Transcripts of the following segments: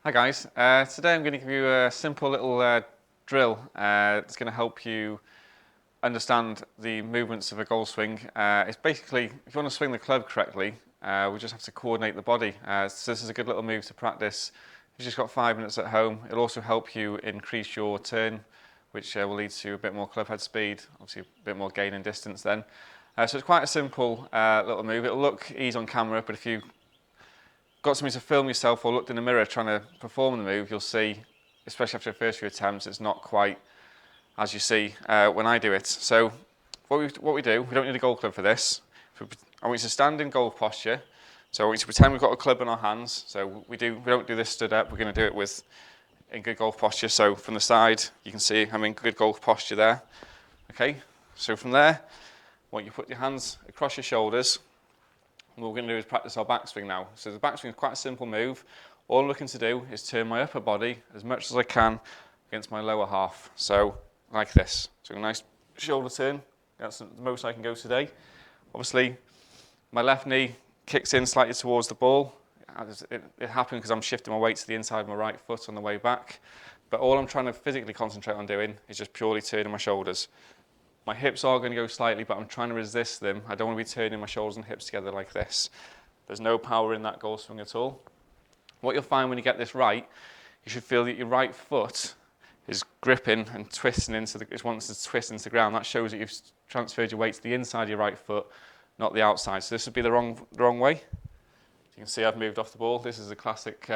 Hi guys, today I'm going to give you a simple little drill. It's going to help you understand the movements of a golf swing. It's basically, if you want to swing the club correctly, we just have to coordinate the body. So this is a good little move to practice. You've just got 5 minutes at home. It'll also help you increase your turn, which will lead to a bit more club head speed, obviously a bit more gain in distance then. So it's quite a simple little move. It'll look easy on camera, but if you got something to film yourself or looked in the mirror trying to perform the move, you'll see, especially after the first few attempts, it's not quite as you see when I do it. So what we do, we don't need a golf club for this. I want you to stand in golf posture. So I want you to pretend we've got a club in our hands. So we don't do this stood up, we're going to do it in good golf posture. So from the side, you can see I'm in good golf posture there. Okay, so from there, I want you to put your hands across your shoulders. What we're going to do is practice our backswing now. So the backswing is quite a simple move. All I'm looking to do is turn my upper body as much as I can against my lower half. So like this. So a nice shoulder turn. That's the most I can go today. Obviously, my left knee kicks in slightly towards the ball. It happened because I'm shifting my weight to the inside of my right foot on the way back. But all I'm trying to physically concentrate on doing is just purely turning my shoulders. My hips are going to go slightly, but I'm trying to resist them. I don't want to be turning my shoulders and hips together like this. There's no power in that golf swing at all. What you'll find when you get this right, you should feel that your right foot is gripping and twisting it wants to twist into the ground. That shows that you've transferred your weight to the inside of your right foot, not the outside. So this would be the wrong way. You can see I've moved off the ball. This is a classic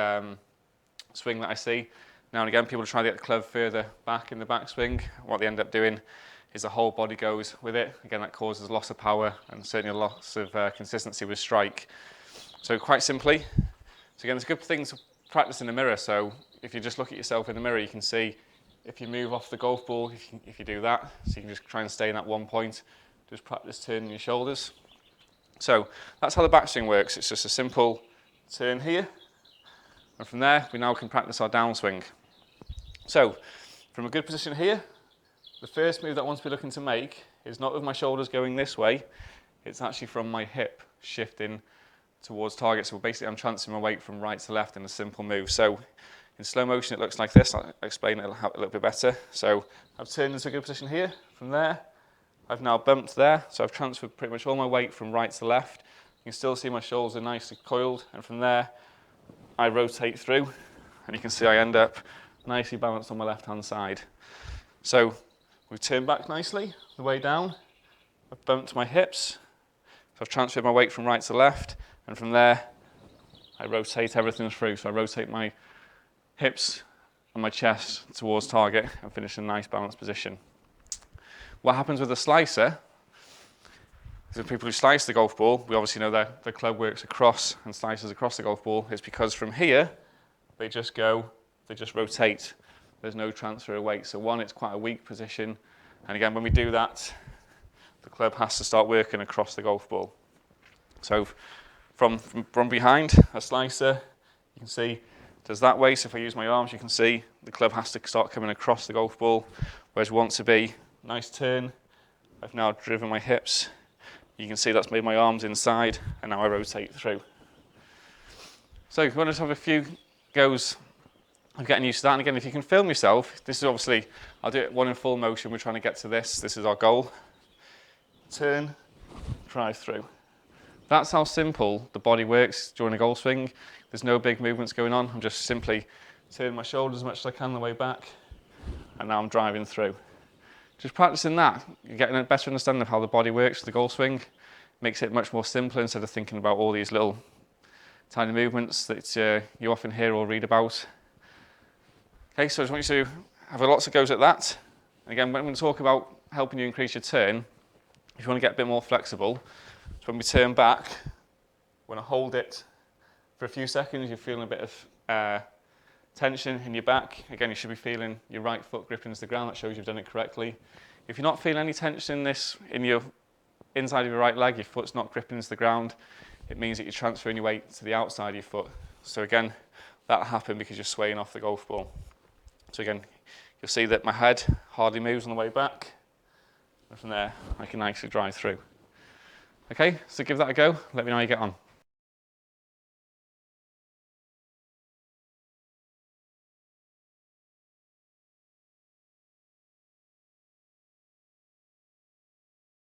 swing that I see. Now and again, people try to get the club further back in the backswing. What they end up doing is the whole body goes with it. Again, that causes loss of power and certainly a loss of consistency with strike. So quite simply, so again, it's a good thing to practice in the mirror. So if you just look at yourself in the mirror, you can see if you move off the golf ball, if you do that, so you can just try and stay in that one point, just practice turning your shoulders. So that's how the backswing works. It's just a simple turn here. And from there, we now can practice our downswing. So from a good position here, the first move that I want to be looking to make is not with my shoulders going this way, it's actually from my hip shifting towards target. So basically I'm transferring my weight from right to left in a simple move. So in slow motion it looks like this. I'll explain it a little bit better. So I've turned into a good position here. From there, I've now bumped there. So I've transferred pretty much all my weight from right to left. You can still see my shoulders are nicely coiled. And from there, I rotate through. And you can see I end up nicely balanced on my left-hand side. So we've turned back nicely, the way down. I've bumped my hips. So I've transferred my weight from right to left. And from there, I rotate everything through. So I rotate my hips and my chest towards target and finish in a nice balanced position. What happens with a slicer is the people who slice the golf ball, we obviously know that the club works across and slices across the golf ball. It's because from here, they just rotate. There's no transfer of weight. So one, it's quite a weak position. And again, when we do that, the club has to start working across the golf ball. So from behind, a slicer, you can see, does that way. So if I use my arms, you can see the club has to start coming across the golf ball. Whereas we want to be, nice turn. I've now driven my hips. You can see that's made my arms inside, and now I rotate through. So if you want to have a few goes of getting used to that, and again, if you can film yourself, this is obviously, I'll do it one in full motion, we're trying to get to this. This is our goal. Turn, drive through. That's how simple the body works during a golf swing. There's no big movements going on. I'm just simply turning my shoulders as much as I can the way back, and now I'm driving through. Just practicing that, you're getting a better understanding of how the body works with the golf swing. Makes it much more simpler instead of thinking about all these little tiny movements that you often hear or read about. Okay, so I just want you to have lots of goes at that. And again, when we talk about helping you increase your turn, if you want to get a bit more flexible, so when we turn back, when I hold it for a few seconds, you're feeling a bit of tension in your back. Again, you should be feeling your right foot gripping into the ground. That shows you've done it correctly. If you're not feeling any tension in your inside of your right leg, your foot's not gripping into the ground, it means that you're transferring your weight to the outside of your foot. So again, that'll happen because you're swaying off the golf ball. So again, you'll see that my head hardly moves on the way back. And from there, I can nicely drive through. Okay, so give that a go. Let me know how you get on.